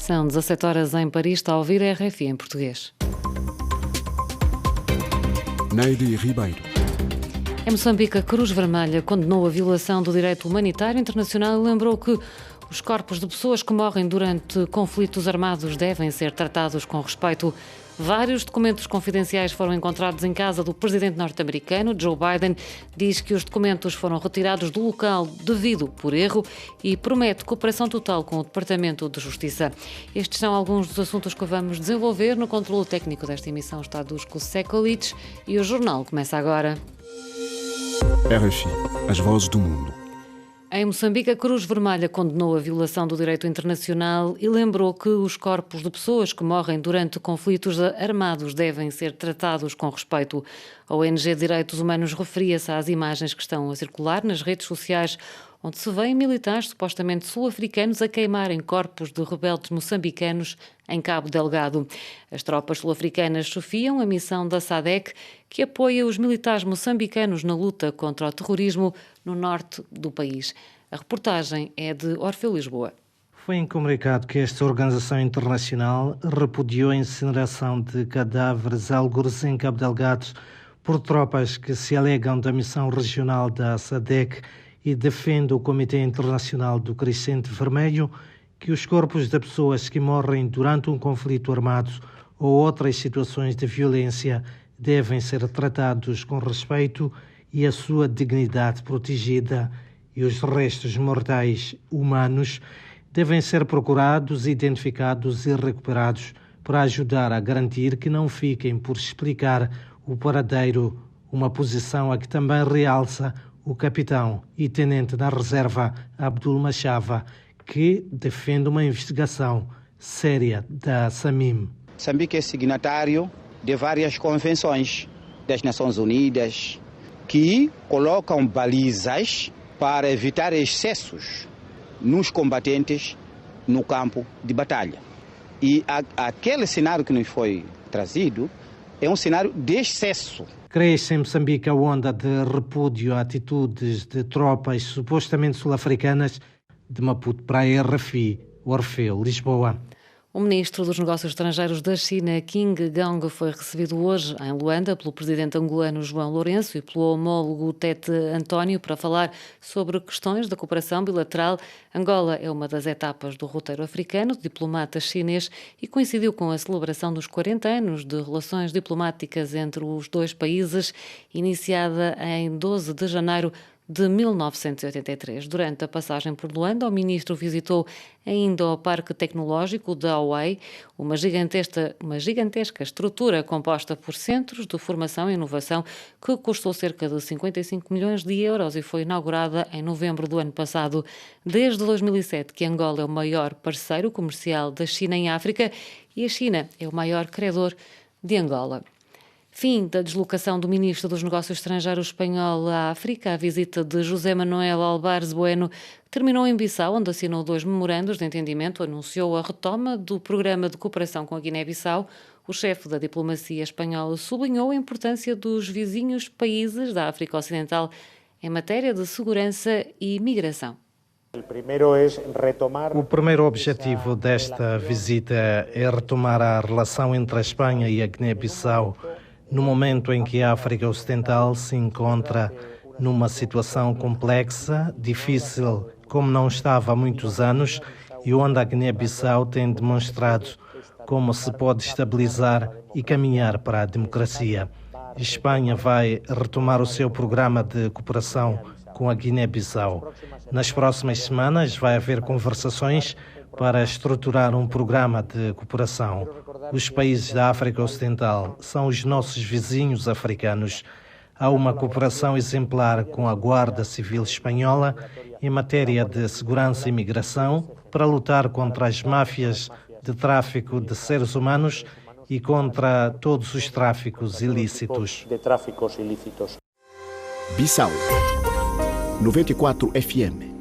São 17 horas em Paris, está a ouvir a RFI em português. Neide Ribeiro. Em Moçambique, a Cruz Vermelha condenou a violação do direito humanitário internacional e lembrou que os corpos de pessoas que morrem durante conflitos armados devem ser tratados com respeito. Vários documentos confidenciais foram encontrados em casa do presidente norte-americano. Joe Biden diz que os documentos foram retirados do local devido por erro e promete cooperação total com o Departamento de Justiça. Estes são alguns dos assuntos que vamos desenvolver. No controle técnico desta emissão está Dusko Sekulic e o jornal começa agora. RFI, as vozes do mundo. Em Moçambique, a Cruz Vermelha condenou a violação do direito internacional e lembrou que os corpos de pessoas que morrem durante conflitos armados devem ser tratados com respeito. A ONG de Direitos Humanos referia-se às imagens que estão a circular nas redes sociais, onde se vêem militares supostamente sul-africanos a queimarem corpos de rebeldes moçambicanos em Cabo Delgado. As tropas sul-africanas chefiam a missão da SADC, que apoia os militares moçambicanos na luta contra o terrorismo no norte do país. A reportagem é de Orfeu Lisboa. Foi em comunicado que esta organização internacional repudiou a incineração de cadáveres algures em Cabo Delgado por tropas que se alegam da missão regional da SADC e defende o Comitê Internacional do Crescente Vermelho que os corpos de pessoas que morrem durante um conflito armado ou outras situações de violência devem ser tratados com respeito e a sua dignidade protegida, e os restos mortais humanos devem ser procurados, identificados e recuperados para ajudar a garantir que não fiquem por explicar o paradeiro, uma posição a que também realça o capitão e tenente da reserva Abdul Machava, que defende uma investigação séria da SAMIM. Moçambique é signatário de várias convenções das Nações Unidas que colocam balizas para evitar excessos nos combatentes no campo de batalha. E aquele cenário que nos foi trazido é um cenário de excesso. Cresce em Moçambique a onda de repúdio a atitudes de tropas supostamente sul-africanas. De Maputo para a RFI, Orfeu, Lisboa. O ministro dos Negócios Estrangeiros da China, Qin Gang, foi recebido hoje em Luanda pelo presidente angolano João Lourenço e pelo homólogo Tete António para falar sobre questões da cooperação bilateral. Angola é uma das etapas do roteiro africano do diplomata chinês e coincidiu com a celebração dos 40 anos de relações diplomáticas entre os dois países, iniciada em 12 de janeiro de 1983. Durante a passagem por Luanda, o ministro visitou ainda o Parque Tecnológico da Huawei, uma gigantesca estrutura composta por centros de formação e inovação que custou cerca de 55 milhões de euros e foi inaugurada em novembro do ano passado. Desde 2007 que Angola é o maior parceiro comercial da China em África e a China é o maior credor de Angola. Fim da deslocação do ministro dos Negócios Estrangeiros espanhol à África. A visita de José Manuel Albares Bueno terminou em Bissau, onde assinou 2 memorandos de entendimento, anunciou a retoma do programa de cooperação com a Guiné-Bissau. O chefe da diplomacia espanhola sublinhou a importância dos vizinhos países da África Ocidental em matéria de segurança e migração. O primeiro objetivo desta visita é retomar a relação entre a Espanha e a Guiné-Bissau, no momento em que a África Ocidental se encontra numa situação complexa, difícil, como não estava há muitos anos, e onde a Guiné-Bissau tem demonstrado como se pode estabilizar e caminhar para a democracia. A Espanha vai retomar o seu programa de cooperação com a Guiné-Bissau. Nas próximas semanas vai haver conversações para estruturar um programa de cooperação. Os países da África Ocidental são os nossos vizinhos africanos. Há uma cooperação exemplar com a Guarda Civil Espanhola em matéria de segurança e migração para lutar contra as máfias de tráfico de seres humanos e contra todos os tráficos ilícitos. Bissau 94 FM.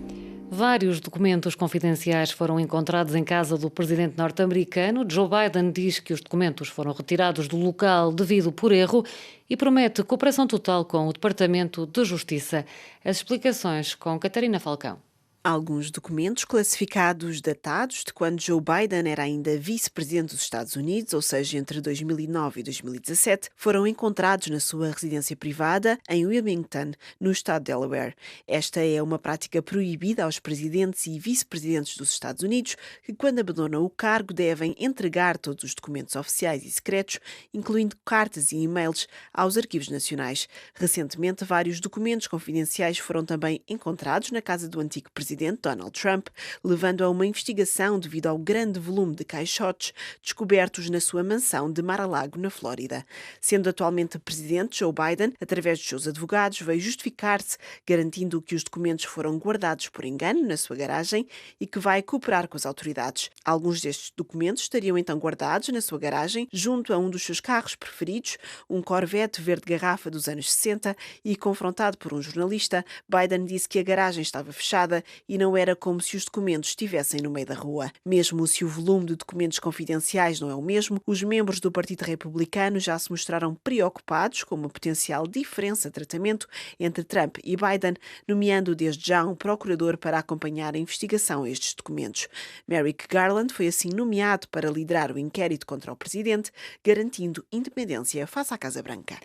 Vários documentos confidenciais foram encontrados em casa do presidente norte-americano. Joe Biden diz que os documentos foram retirados do local devido por erro e promete cooperação total com o Departamento de Justiça. As explicações com Catarina Falcão. Alguns documentos classificados datados de quando Joe Biden era ainda vice-presidente dos Estados Unidos, ou seja, entre 2009 e 2017, foram encontrados na sua residência privada em Wilmington, no estado de Delaware. Esta é uma prática proibida aos presidentes e vice-presidentes dos Estados Unidos, que quando abandonam o cargo devem entregar todos os documentos oficiais e secretos, incluindo cartas e e-mails, aos arquivos nacionais. Recentemente, vários documentos confidenciais foram também encontrados na casa do antigo presidente Donald Trump, levando a uma investigação devido ao grande volume de caixotes descobertos na sua mansão de Mar-a-Lago, na Flórida. Sendo atualmente presidente, Joe Biden, através dos seus advogados, veio justificar-se, garantindo que os documentos foram guardados por engano na sua garagem e que vai cooperar com as autoridades. Alguns destes documentos estariam então guardados na sua garagem, junto a um dos seus carros preferidos, um Corvette verde garrafa dos anos 60, e confrontado por um jornalista, Biden disse que a garagem estava fechada e não era como se os documentos estivessem no meio da rua. Mesmo se o volume de documentos confidenciais não é o mesmo, os membros do Partido Republicano já se mostraram preocupados com uma potencial diferença de tratamento entre Trump e Biden, nomeando desde já um procurador para acompanhar a investigação a estes documentos. Merrick Garland foi assim nomeado para liderar o inquérito contra o presidente, garantindo independência face à Casa Branca.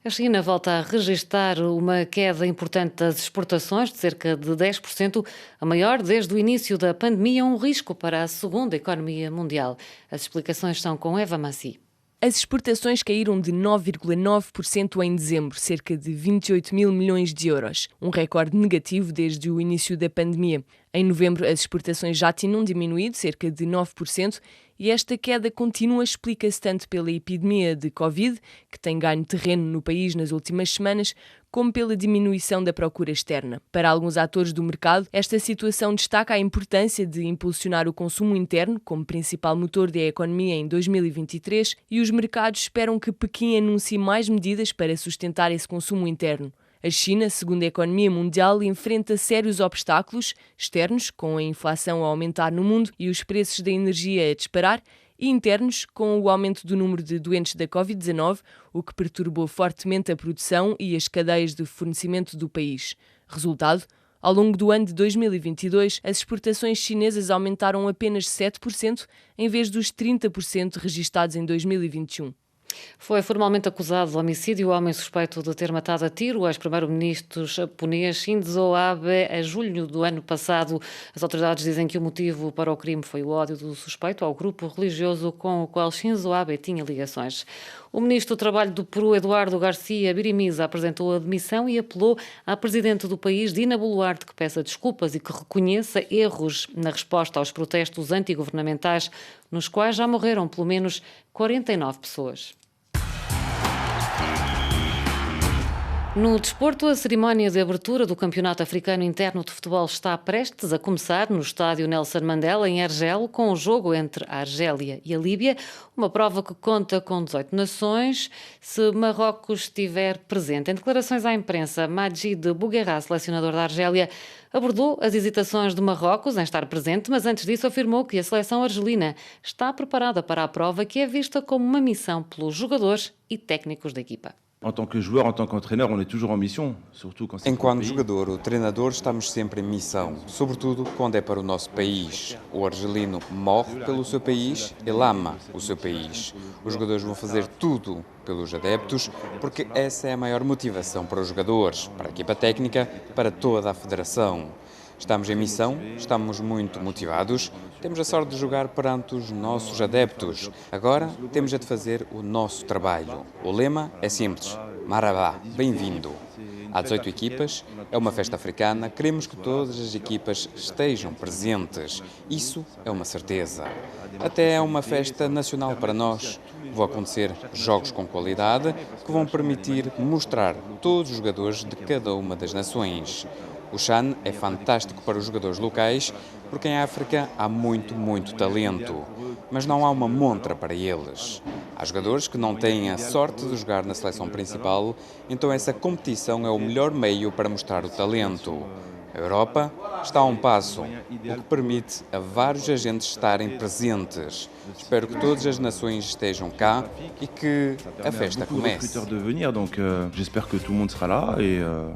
A China volta a registrar uma queda importante das exportações, de cerca de 10%, a maior desde o início da pandemia, um risco para a segunda economia mundial. As explicações são com Eva Massi. As exportações caíram de 9,9% em dezembro, cerca de 28 mil milhões de euros, um recorde negativo desde o início da pandemia. Em novembro, as exportações já tinham diminuído cerca de 9%, e esta queda contínua explica-se tanto pela epidemia de Covid, que tem ganho terreno no país nas últimas semanas, como pela diminuição da procura externa. Para alguns atores do mercado, esta situação destaca a importância de impulsionar o consumo interno como principal motor da economia em 2023, e os mercados esperam que Pequim anuncie mais medidas para sustentar esse consumo interno. A China, segundo a economia mundial, enfrenta sérios obstáculos externos, com a inflação a aumentar no mundo e os preços da energia a disparar, e internos, com o aumento do número de doentes da Covid-19, o que perturbou fortemente a produção e as cadeias de fornecimento do país. Resultado: ao longo do ano de 2022, as exportações chinesas aumentaram apenas 7%, em vez dos 30% registados em 2021. Foi formalmente acusado de homicídio o homem suspeito de ter matado a tiro o ex-primeiro-ministro japonês Shinzo Abe a julho do ano passado. As autoridades dizem que o motivo para o crime foi o ódio do suspeito ao grupo religioso com o qual Shinzo Abe tinha ligações. O ministro do Trabalho do Peru, Eduardo Garcia Birimiza, apresentou a demissão e apelou à presidente do país, Dina Boluarte, que peça desculpas e que reconheça erros na resposta aos protestos antigovernamentais, nos quais já morreram pelo menos 49 pessoas. No desporto, a cerimónia de abertura do Campeonato Africano Interno de Futebol está prestes a começar no estádio Nelson Mandela, em Argel, com o jogo entre a Argélia e a Líbia, uma prova que conta com 18 nações, se Marrocos estiver presente. Em declarações à imprensa, Majid Bouguerra, selecionador da Argélia, abordou as hesitações de Marrocos em estar presente, mas antes disso afirmou que a seleção argelina está preparada para a prova, que é vista como uma missão pelos jogadores e técnicos da equipa. Enquanto jogador ou treinador, estamos sempre em missão, sobretudo quando é para o nosso país. O argelino morre pelo seu país, ele ama o seu país. Os jogadores vão fazer tudo pelos adeptos, porque essa é a maior motivação para os jogadores, para a equipa técnica, para toda a federação. Estamos em missão, estamos muito motivados, temos a sorte de jogar perante os nossos adeptos. Agora temos de fazer o nosso trabalho. O lema é simples: Marabá, bem-vindo. Há 18 equipas, é uma festa africana, queremos que todas as equipas estejam presentes. Isso é uma certeza. Até é uma festa nacional para nós. Vão acontecer jogos com qualidade que vão permitir mostrar todos os jogadores de cada uma das nações. O CHAN é fantástico para os jogadores locais, porque em África há muito talento, mas não há uma montra para eles. Há jogadores que não têm a sorte de jogar na seleção principal, então essa competição é o melhor meio para mostrar o talento. A Europa está a um passo, o que permite a vários agentes estarem presentes. Espero que todas as nações estejam cá e que a festa comece.